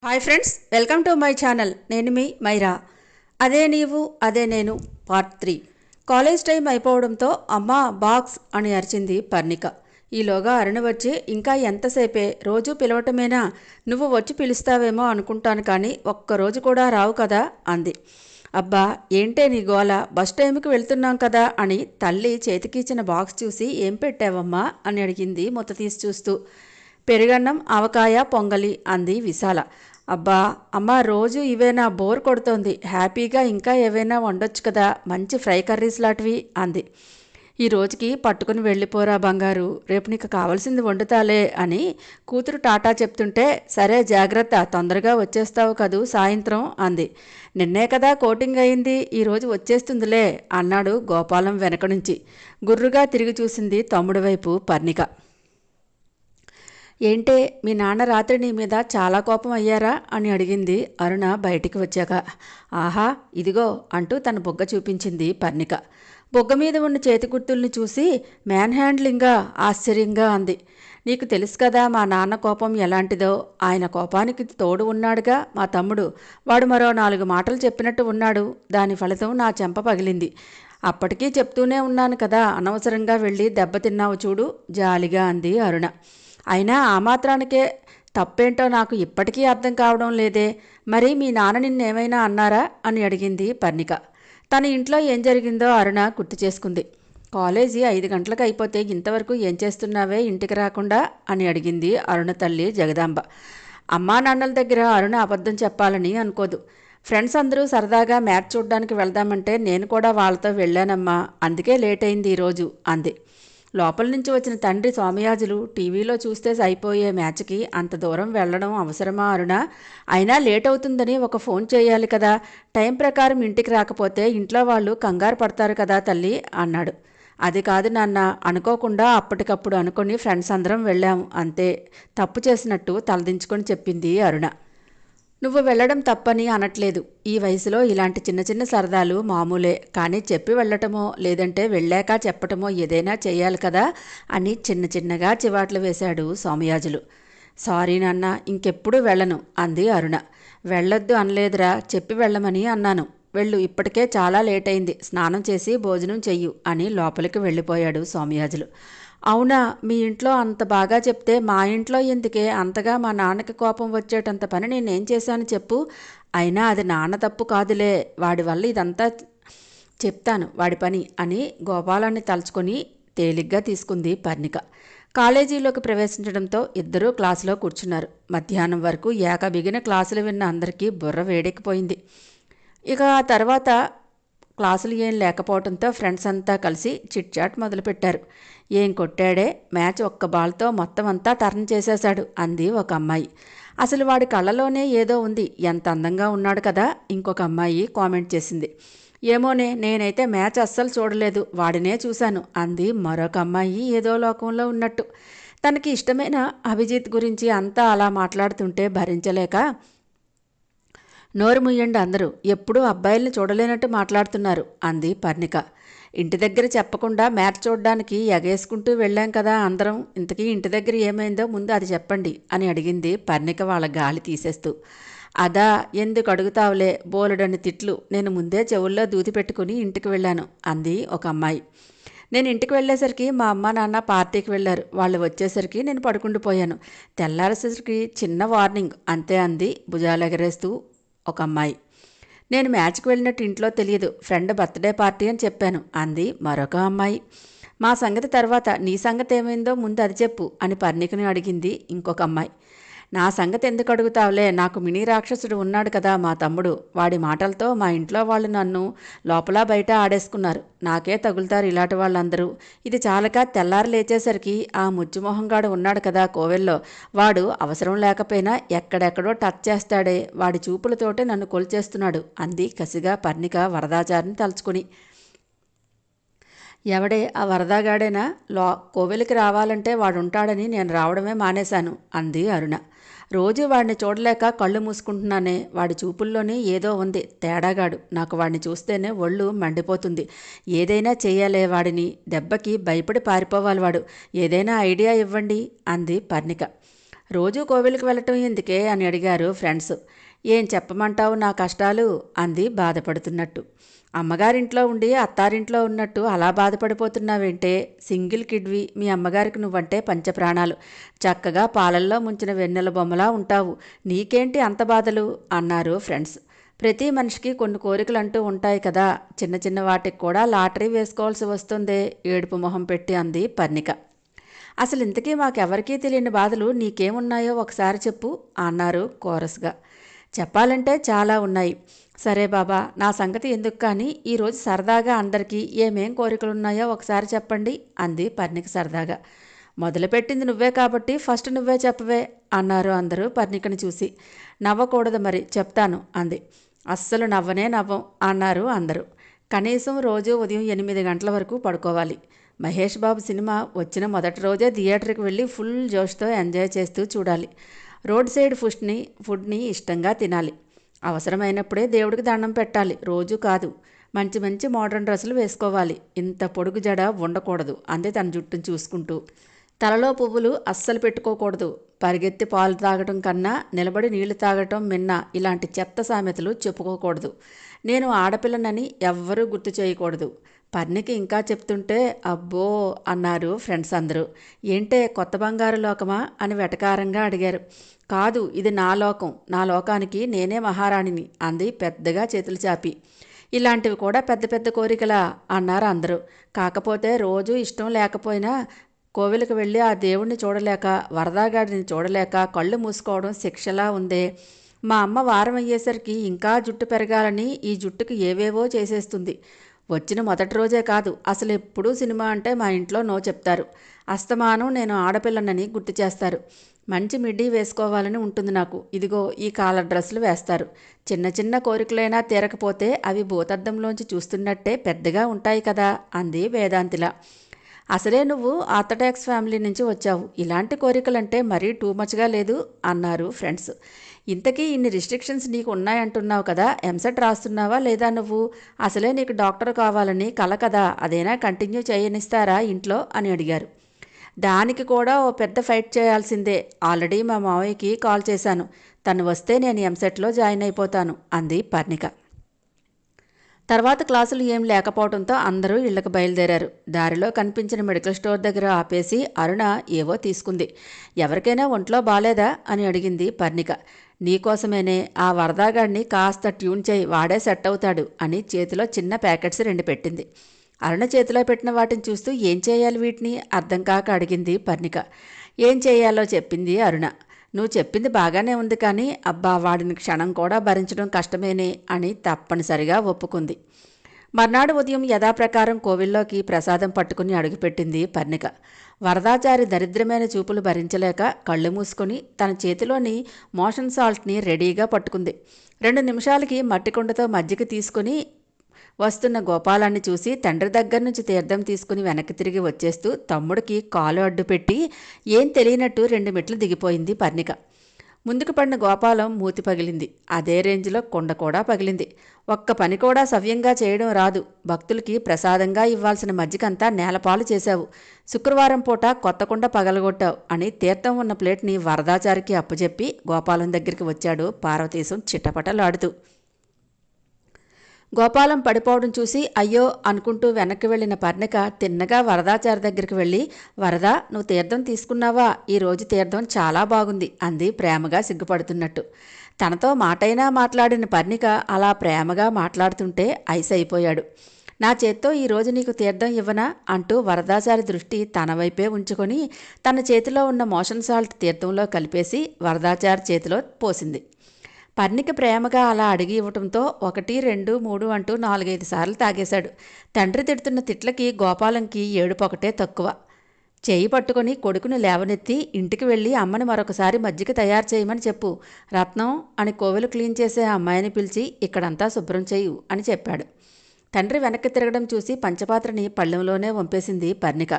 Hi friends, welcome to my channel. నేను మీ మైరా. అదే నీవు అదే నేను పార్ట్ 3. కాలేజ్ టైం అయిపోవడంతో అమ్మా బాక్స్ అని అరిచింది పర్ణిక. ఈలోగా అరుణ వచ్చి, ఇంకా ఎంతసేపే, రోజు పిలవటమేనా? నువ్వు వచ్చి పిలుస్తావేమో అనుకుంటాను, కానీ ఒక్కరోజు కూడా రావు కదా అంది. అబ్బా ఏంటే నీ గోల, బస్ టైంకి వెళ్తున్నాం కదా అని తల్లి చేతికిచ్చిన బాక్స్ చూసి, ఏం పెట్టావమ్మా అని అడిగింది ముద్ద తీసి చూస్తూ. పెరుగన్నం, ఆవకాయ, పొంగలి అంది విశాల. అబ్బా అమ్మ, రోజు ఇవేనా? బోర్ కొడుతోంది. హ్యాపీగా ఇంకా ఏవైనా వండొచ్చు కదా, మంచి ఫ్రై కర్రీస్ లాంటివి అంది. ఈ రోజుకి పట్టుకుని వెళ్ళిపోరా బంగారు, రేపు నీకు కావాల్సింది వండుతాలే అని కూతురు టాటా చెప్తుంటే, సరే జాగ్రత్త, తొందరగా వచ్చేస్తావు కదూ సాయంత్రం అంది. నిన్నే కదా కోటింగ్ అయింది, ఈరోజు వచ్చేస్తుందిలే అన్నాడు గోపాలం వెనక నుంచి. గుర్రుగా తిరిగి చూసింది తమ్ముడి వైపు పర్ణిక. ఏంటే, మీ నాన్న రాత్రి నీ మీద చాలా కోపం అయ్యారా అని అడిగింది అరుణ బయటికి వచ్చాక. ఆహా ఇదిగో అంటూ తన బొగ్గ చూపించింది పర్ణిక. బొగ్గ మీద ఉన్న చేతి గుర్తుల్ని చూసి, మ్యాన్ హ్యాండ్లింగా ఆశ్చర్యంగా అంది. నీకు తెలుసు కదా మా నాన్న కోపం ఎలాంటిదో. ఆయన కోపానికి తోడు ఉన్నాడుగా మా తమ్ముడు. వాడు మరో 4 మాటలు చెప్పినట్టు ఉన్నాడు. దాని ఫలితం నా చెంప పగిలింది. అప్పటికీ చెప్తూనే ఉన్నాను కదా, అనవసరంగా వెళ్ళి దెబ్బతిన్నావు చూడు జాలిగా అంది అరుణ. అయినా ఆ మాత్రానికే తప్పేంటో నాకు ఇప్పటికీ అర్థం కావడం లేదే. మరి మీ నాన్న నిన్నేమైనా అన్నారా అని అడిగింది పర్ణిక. తన ఇంట్లో ఏం జరిగిందో అరుణ గుర్తు చేసుకుంది. కాలేజీ 5 గంటలకు అయిపోతే ఇంతవరకు ఏం చేస్తున్నావే ఇంటికి రాకుండా అని అడిగింది అరుణ తల్లి జగదాంబ. అమ్మా నాన్నల దగ్గర అరుణ అబద్ధం చెప్పాలని అనుకోదు. ఫ్రెండ్స్ అందరూ సరదాగా మ్యాచ్ చూడ్డానికి వెళ్దామంటే నేను కూడా వాళ్ళతో వెళ్ళానమ్మా, అందుకే లేట్ అయింది ఈరోజు అంది. లోపల నుంచి వచ్చిన తండ్రి సోమయాజులు, టీవీలో చూస్తే అయిపోయే మ్యాచ్కి అంత దూరం వెళ్ళడం అవసరమా అరుణ? అయినా లేట్ అవుతుందని ఒక ఫోన్ చేయాలి కదా, టైం ప్రకారం ఇంటికి రాకపోతే ఇంట్లో వాళ్ళు కంగారు పడతారు కదా తల్లి అన్నాడు. అది కాదు నాన్న, అనుకోకుండా అప్పటికప్పుడు అనుకుని ఫ్రెండ్స్ అందరం వెళ్ళాము అంతే, తప్పు చేసినట్టు తలదించుకొని చెప్పింది అరుణ. నువ్వు వెళ్ళడం తప్పని అనట్లేదు. ఈ వయసులో ఇలాంటి చిన్న చిన్న సరదాలు మామూలే, కానీ చెప్పి వెళ్ళటమో లేదంటే వెళ్ళాక చెప్పటమో ఏదైనా చేయాలి కదా అని చిన్న చిన్నగా చివాట్లు వేశాడు సోమయాజులు. సారీ నాన్న, ఇంకెప్పుడు వెళ్ళను అంది అరుణ. వెళ్ళొద్దు అనలేదురా, చెప్పి వెళ్ళమని అన్నాను. వెళ్ళు, ఇప్పటికే చాలా లేట్ అయింది, స్నానం చేసి భోజనం చెయ్యు అని లోపలికి వెళ్ళిపోయాడు సోమయాజులు. అవునా, మీ ఇంట్లో అంత బాగా చెప్తే మా ఇంట్లో ఎందుకే అంతగా మా నాన్నకి కోపం వచ్చేటంత పని నేనేం చేశాను చెప్పు? అయినా అది నాన్న తప్పు కాదులే, వాడి వల్ల ఇదంతా చెప్తాను వాడి పని అని గోపాలాన్ని తలుచుకొని తేలిగ్గా తీసుకుంది పర్ణిక. కాలేజీలోకి ప్రవేశించడంతో ఇద్దరూ క్లాసులో కూర్చున్నారు. మధ్యాహ్నం వరకు ఏకబిగిన క్లాసులు విన్న అందరికీ బుర్ర వేడెక్కిపోయింది. ఇక ఆ తర్వాత క్లాసులు ఏం లేకపోవడంతో ఫ్రెండ్స్ అంతా కలిసి చిట్ చాట్ మొదలుపెట్టారు. ఏం కొట్టాడే, మ్యాచ్ ఒక్క బాల్తో మొత్తం అంతా టర్న్ చేసేశాడు అంది ఒక అమ్మాయి. అసలు వాడి కళ్ళలోనే ఏదో ఉంది, ఎంత అందంగా ఉన్నాడు కదా ఇంకొక అమ్మాయి కామెంట్ చేసింది. ఏమోనే, నేనైతే మ్యాచ్ అస్సలు చూడలేదు, వాడినే చూశాను అంది మరొక అమ్మాయి ఏదో లోకంలో ఉన్నట్టు. తనకి ఇష్టమైన అభిజిత్ గురించి అంతా అలా మాట్లాడుతుంటే భరించలేక, నోరు ముయ్యండి అందరూ, ఎప్పుడూ అబ్బాయిల్ని చూడలేనట్టు మాట్లాడుతున్నారు అంది పర్ణిక. ఇంటి దగ్గర చెప్పకుండా మ్యాచ్ చూడ్డానికి ఎగేసుకుంటూ వెళ్ళాం కదా అందరం, ఇంతకీ ఇంటి దగ్గర ఏమైందో ముందు అది చెప్పండి అని అడిగింది పర్ణిక వాళ్ళ గాలి తీసేస్తూ. అదా, ఎందుకు అడుగుతావులే, బోలెడన్ని తిట్లు, నేను ముందే చెవుల్లో దూది పెట్టుకుని ఇంటికి వెళ్ళాను అంది ఒక అమ్మాయి. నేను ఇంటికి వెళ్ళేసరికి మా అమ్మ నాన్న పార్టీకి వెళ్ళారు, వాళ్ళు వచ్చేసరికి నేను పడుకుండిపోయాను, తెల్లారేసరికి చిన్న వార్నింగ్ అంతే అంది భుజాలెగరేస్తూ ఒక అమ్మాయి. నేను మ్యాచ్కి వెళ్ళినట్టు ఇంట్లో తెలియదు, ఫ్రెండ్ బర్త్డే పార్టీ అని చెప్పాను అంది మరొక అమ్మాయి. మా సంగతి తర్వాత, నీ సంగతి ఏమైందో ముందు అది చెప్పు అని పర్ణికని అడిగింది ఇంకొక అమ్మాయి. నా సంగతి ఎందుకు అడుగుతావులే, నాకు మినీ రాక్షసుడు ఉన్నాడు కదా మా తమ్ముడు, వాడి మాటలతో మా ఇంట్లో వాళ్ళు నన్ను లోపల బయట ఆడేసుకున్నారు, నాకే తగులుతారు ఇలాంటి వాళ్ళందరూ. ఇది చాలక తెల్లారి లేచేసరికి ఆ ముచ్చుమొహంగాడు ఉన్నాడు కదా కోవెల్లో, వాడు అవసరం లేకపోయినా ఎక్కడెక్కడో టచ్ చేస్తాడే, వాడి చూపులతోటే నన్ను కొల్చేస్తున్నాడు అంది కసిగా పర్ణిక వరదాచారిని తలుచుకుని. ఎవడే ఆ వరదాగాడేనా? కోవెలికి రావాలంటే వాడుంటాడని నేను రావడమే మానేశాను అంది అరుణ. రోజు వాడిని చూడలేక కళ్ళు మూసుకుంటున్నానే, వాడి చూపుల్లోనే ఏదో ఉంది, తేడాగాడు, నాకు వాడిని చూస్తేనే ఒళ్ళు మండిపోతుంది. ఏదైనా చెయ్యాలే వాడిని, దెబ్బకి భయపడి పారిపోవాలి వాడు, ఏదైనా ఐడియా ఇవ్వండి అంది పర్ణిక. రోజూ కోవిలికి వెళ్ళటం ఎందుకే అని అడిగారు ఫ్రెండ్స్. ఏం చెప్పమంటావు నా కష్టాలు అంది బాధపడుతున్నట్టు. అమ్మగారింట్లో ఉండి అత్తారింట్లో ఉన్నట్టు అలా బాధపడిపోతున్నావేంటే? సింగిల్ కిడ్వి, మీ అమ్మగారికి నువ్వంటే పంచప్రాణాలు. చక్కగా పాలల్లో ముంచిన వెన్నెల బొమ్మలా ఉంటావు. నీకేంటి అంత బాధలు అన్నారు ఫ్రెండ్స్. ప్రతి మనిషికి కొన్ని కోరికలంటూ ఉంటాయి కదా, చిన్న చిన్న వాటికి కూడా లాటరీ వేసుకోవాల్సి వస్తుందే ఏడుపు మొహం పెట్టి అంది పర్ణిక. అసలు ఇంతకీ మాకెవరికీ తెలియని బాధలు నీకేమున్నాయో ఒకసారి చెప్పు అన్నారు కోరస్గా. చెప్పాలంటే చాలా ఉన్నాయి. సరే బాబా, నా సంగతి ఎందుకు కానీ ఈరోజు సరదాగా అందరికీ ఏమేం కోరికలున్నాయో ఒకసారి చెప్పండి అంది పర్ణిక సరదాగా. మొదలుపెట్టింది నువ్వే కాబట్టి ఫస్ట్ నువ్వే చెప్పవే అన్నారు అందరూ పర్ణికని చూసి. నవ్వకూడదు మరి, చెప్తాను అంది. అస్సలు నవ్వనే నవ్వం అన్నారు అందరూ. కనీసం రోజు ఉదయం 8 గంటల వరకు పడుకోవాలి. మహేష్ బాబు సినిమా వచ్చిన మొదటి రోజే థియేటర్కి వెళ్ళి ఫుల్ జోష్తో ఎంజాయ్ చేస్తూ చూడాలి. రోడ్ సైడ్ ఫుడ్ని ఇష్టంగా తినాలి. అవసరమైనప్పుడే దేవుడికి దండం పెట్టాలి, రోజు కాదు. మంచి మంచి మోడర్న్ డ్రెస్సులు వేసుకోవాలి. ఇంత పొడుగు జడ ఉండకూడదు అంది తన జుట్టును చూసుకుంటూ. తలలో పువ్వులు అస్సలు పెట్టుకోకూడదు. పరిగెత్తి పాలు తాగటం కన్నా నిలబడి నీళ్లు తాగటం మిన్న ఇలాంటి చెత్త సామెతలు చెప్పుకోకూడదు. నేను ఆడపిల్లనని ఎవ్వరూ గుర్తు చేయకూడదు. పర్ణికి ఇంకా చెప్తుంటే అబ్బో అన్నారు ఫ్రెండ్స్ అందరూ. ఏంటే కొత్త బంగారు లోకమా అని వెటకారంగా అడిగారు. కాదు, ఇది నా లోకం, నా లోకానికి నేనే మహారాణిని అంది పెద్దగా చేతులు చాపి. ఇలాంటివి కూడా పెద్ద పెద్ద కోరికలా అన్నారు అందరూ. కాకపోతే రోజూ ఇష్టం లేకపోయినా కోవిలకు వెళ్ళి ఆ దేవుణ్ణి చూడలేక, వరదాగాడిని చూడలేక కళ్ళు మూసుకోవడం శిక్షలా ఉందే. మా అమ్మ వారం అయ్యేసరికి ఇంకా జుట్టు పెరగాలని ఈ జుట్టుకి ఏవేవో చేసేస్తుంది. వచ్చిన మొదటి రోజే కాదు, అసలు ఎప్పుడూ సినిమా అంటే మా ఇంట్లో నో చెప్తారు. అస్తమానం నేను ఆడపిల్లనని గుర్తు చేస్తారు. మంచి మిడ్డీ వేసుకోవాలని ఉంటుంది నాకు. ఇదిగో ఈ కాలర్ డ్రెస్సులు వేస్తారు. చిన్న చిన్న కోరికలైనా తీరకపోతే అవి భూతద్దంలోంచి చూస్తున్నట్టే పెద్దగా ఉంటాయి కదా అంది వేదాంతిలా. అసలే నువ్వు ఆర్థడాక్స్ ఫ్యామిలీ నుంచి వచ్చావు, ఇలాంటి కోరికలంటే మరీ టూ మచ్గా లేదు అన్నారు ఫ్రెండ్స్. ఇంతకీ ఇన్ని రిస్ట్రిక్షన్స్ నీకు ఉన్నాయంటున్నావు కదా, ఎంసెట్ రాస్తున్నావా లేదా నువ్వు? అసలే నీకు డాక్టర్ కావాలని కల కదా, అదేనా కంటిన్యూ చేయనిస్తారా ఇంట్లో అని అడిగారు. దానికి కూడా ఓ పెద్ద ఫైట్ చేయాల్సిందే. ఆల్రెడీ మా మావయ్యకి కాల్ చేశాను. తను వస్తే నేను ఎంసెట్లో జాయిన్ అయిపోతాను అంది పర్ణిక. తర్వాత క్లాసులు ఏం లేకపోవడంతో అందరూ ఇళ్లకు బయలుదేరారు. దారిలో కనిపించిన మెడికల్ స్టోర్ దగ్గర ఆపేసి అరుణ ఏవో తీసుకుంది. ఎవరికైనా ఒంట్లో బాలేదా అని అడిగింది పర్ణిక. నీకోసమేనే, ఆ వరదాగాడిని కాస్త ట్యూన్ చేయి, వాడే సెట్ అవుతాడు అని చేతిలో చిన్న ప్యాకెట్స్ 2 పెట్టింది. అరుణ చేతిలో పెట్టిన వాటిని చూస్తూ ఏం చేయాలి వీటిని అర్థం కాక అడిగింది పర్ణిక. ఏం చేయాలో చెప్పింది అరుణ. నువ్వు చెప్పింది బాగానే ఉంది కానీ అబ్బా వాడిని క్షణం కూడా భరించడం కష్టమేనే అని తప్పనిసరిగా ఒప్పుకుంది. మర్నాడు ఉదయం యథాప్రకారం కోవిల్లోకి ప్రసాదం పట్టుకుని అడుగుపెట్టింది పర్ణిక. వరదాచారి దరిద్రమైన చూపులు భరించలేక కళ్ళు మూసుకొని తన చేతిలోని మోషన్ సాల్ట్ని రెడీగా పట్టుకుంది. 2 నిమిషాలకి మట్టికుండతో మజ్జిగ తీసుకుని వస్తున్న గోపాలాన్ని చూసి తండ్రి దగ్గర నుంచి తీర్థం తీసుకుని వెనక్కి తిరిగి వచ్చేస్తూ తమ్ముడికి కాలు అడ్డుపెట్టి ఏం తెలియనట్టు 2 మెట్లు దిగిపోయింది పర్ణిక. ముందుకు పడిన గోపాలం మూతి పగిలింది. అదే రేంజ్లో కొండ కూడా పగిలింది. ఒక్క పని కూడా సవ్యంగా చేయడం రాదు. భక్తులకి ప్రసాదంగా ఇవ్వాల్సిన మజ్జిగంతా నేలపాలు చేశావు. శుక్రవారం పూట కొత్త కుండ పగలగొట్టావు అని తీర్థం ఉన్న ప్లేట్ని వరదాచారికి అప్పచెప్పి గోపాలం దగ్గరికి వచ్చాడు పార్వతీశం చిట్టపటలాడుతూ. గోపాలం పడిపోవడం చూసి అయ్యో అనుకుంటూ వెనక్కి వెళ్ళిన పర్ణిక తిన్నగా వరదాచారి దగ్గరికి వెళ్ళి, వరదా, నువ్వు తీర్థం తీసుకున్నావా? ఈరోజు తీర్థం చాలా బాగుంది అంది ప్రేమగా సిగ్గుపడుతున్నట్టు. తనతో మాటైనా మాట్లాడిన పర్ణిక అలా ప్రేమగా మాట్లాడుతుంటే ఐస్ అయిపోయాడు. నా చేత్తో ఈరోజు నీకు తీర్థం ఇవ్వనా అంటూ వరదాచారి దృష్టి తన వైపే ఉంచుకొని తన చేతిలో ఉన్న మోషన్ సాల్ట్ తీర్థంలో కలిపేసి వరదాచారి చేతిలో పోసింది. పర్ణిక ప్రేమగా అలా అడిగి ఇవ్వటంతో 1, 2, 3 అంటూ 4-5 సార్లు తాగేశాడు. తండ్రి తిడుతున్న తిట్లకి గోపాలంకి ఏడుపొకటే తక్కువ. చేయి పట్టుకొని కొడుకుని లేవనెత్తి ఇంటికి వెళ్ళి అమ్మని మరొకసారి మజ్జిగ తయారు చేయమని చెప్పు. రత్నం అని కోవెలు క్లీన్ చేసే అమ్మాయిని పిలిచి ఇక్కడంతా శుభ్రం చేయు అని చెప్పాడు. తండ్రి వెనక్కి తిరగడం చూసి పంచపాత్రని పళ్ళెంలోనే వంపేసింది పర్ణిక.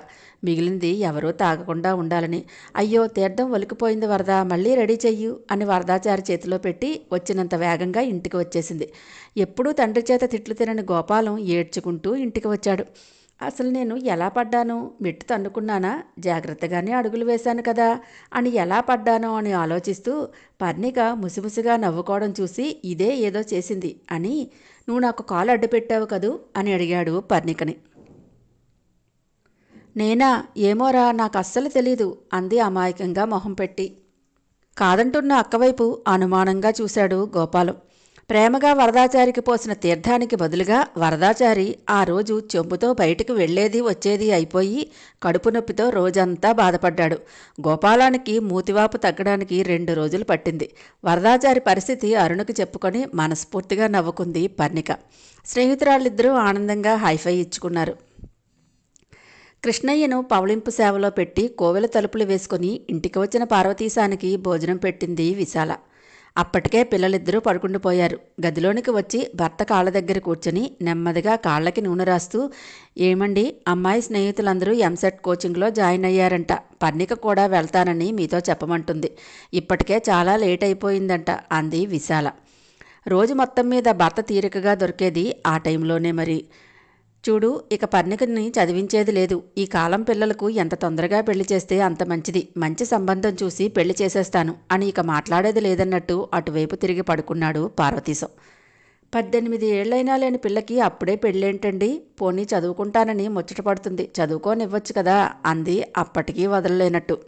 మిగిలింది ఎవరూ తాగకుండా ఉండాలని. అయ్యో తీర్థం ఒలికిపోయింది వరద, మళ్ళీ రెడీ చెయ్యు అని వరదాచారి చేతిలో పెట్టి వచ్చినంత వేగంగా ఇంటికి వచ్చేసింది. ఎప్పుడూ తండ్రి చేత తిట్లు తినని గోపాలం ఏడ్చుకుంటూ ఇంటికి వచ్చాడు. అసలు నేను ఎలా పడ్డాను? మెట్టు తన్నుకున్నానా? జాగ్రత్తగానే అడుగులు వేశాను కదా అని ఎలా పడ్డానో అని ఆలోచిస్తూ పర్ణిక ముసిముసిగా నవ్వుకోవడం చూసి ఇదే ఏదో చేసింది అని నువ్వు నాకు కాలు అడ్డు పెట్టావు కదూ అని అడిగాడు పర్ణికని. నేనా? ఏమోరా, నాకు అస్సలు తెలీదు అంది అమాయకంగా మొహం పెట్టి. కాదంటున్న అక్కవైపు అనుమానంగా చూశాడు గోపాలం. ప్రేమగా వరదాచారికి పోసిన తీర్థానికి బదులుగా వరదాచారి ఆ రోజు చెంబుతో బయటికి వెళ్లేది వచ్చేది అయిపోయి కడుపు నొప్పితో రోజంతా బాధపడ్డాడు. గోపాలానికి మూతివాపు తగ్గడానికి 2 రోజులు పట్టింది. వరదాచారి పరిస్థితి అరుణకు చెప్పుకొని మనస్ఫూర్తిగా నవ్వుకుంది పర్ణిక. స్నేహితురాళ్ళిద్దరూ ఆనందంగా హైఫై ఇచ్చుకున్నారు. కృష్ణయ్యను పవళింపు సేవలో పెట్టి కోవెల తలుపులు వేసుకుని ఇంటికి వచ్చిన పార్వతీశానికి భోజనం పెట్టింది విశాల. అప్పటికే పిల్లలిద్దరూ పడుకుండిపోయారు. గదిలోనికి వచ్చి భర్త కాళ్ళ దగ్గర కూర్చొని నెమ్మదిగా కాళ్ళకి నూనె రాస్తూ, ఏమండి, అమ్మాయి స్నేహితులందరూ ఎంసెట్ కోచింగ్లో జాయిన్ అయ్యారంట. పర్ణిక కూడా వెళ్తానని మీతో చెప్పమంటుంది. ఇప్పటికే చాలా లేట్ అయిపోయిందంట అంది విశాల. రోజు మొత్తం మీద భర్త తీరికగా దొరికేది ఆ టైంలోనే మరి. చూడు, ఇక పర్ణికని చదివించేది లేదు. ఈ కాలం పిల్లలకు ఎంత తొందరగా పెళ్లి చేస్తే అంత మంచిది. మంచి సంబంధం చూసి పెళ్లి చేసేస్తాను అని ఇక మాట్లాడేది లేదన్నట్టు అటువైపు తిరిగి పడుకున్నాడు పార్వతీశం. 18 ఏళ్లైనా లేని పిల్లకి అప్పుడే పెళ్ళేంటండి? పోనీ చదువుకుంటానని ముచ్చట పడుతుంది, చదువుకోనివ్వచ్చు కదా అంది అప్పటికీ వదలలేనట్టు.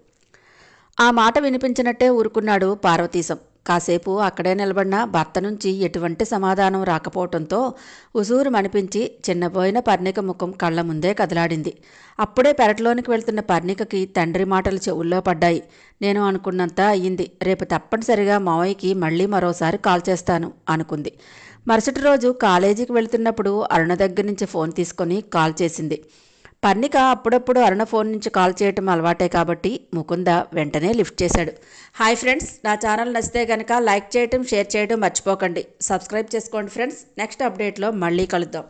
ఆ మాట వినిపించినట్టే ఊరుకున్నాడు పార్వతీశం. కాసేపు అక్కడే నిలబడిన భర్త నుంచి ఎటువంటి సమాధానం రాకపోవటంతో ఉసూరు మనిపించి చిన్నపోయిన పర్ణిక ముఖం కళ్ల ముందే కదలాడింది. అప్పుడే పెరట్లోనికి వెళ్తున్న పర్ణికకి తండ్రి మాటలు చెవుల్లో పడ్డాయి. నేను అనుకున్నంత అయ్యింది. రేపు తప్పనిసరిగా మావయ్యకి మళ్ళీ మరోసారి కాల్ చేస్తాను అనుకుంది. మరుసటి రోజు కాలేజీకి వెళ్తున్నప్పుడు అరుణ దగ్గర నుంచి ఫోన్ తీసుకొని కాల్ చేసింది. పర్ణిక అప్పుడప్పుడు అరుణ ఫోన్ నుంచి కాల్ చేయటం అలవాటే కాబట్టి ముకుంద వెంటనే లిఫ్ట్ చేశాడు. హాయ్ ఫ్రెండ్స్, నా ఛానల్ నచ్చితే కనుక లైక్ చేయటం, షేర్ చేయడం మర్చిపోకండి. సబ్స్క్రైబ్ చేసుకోండి ఫ్రెండ్స్. నెక్స్ట్ అప్డేట్లో మళ్ళీ కలుద్దాం.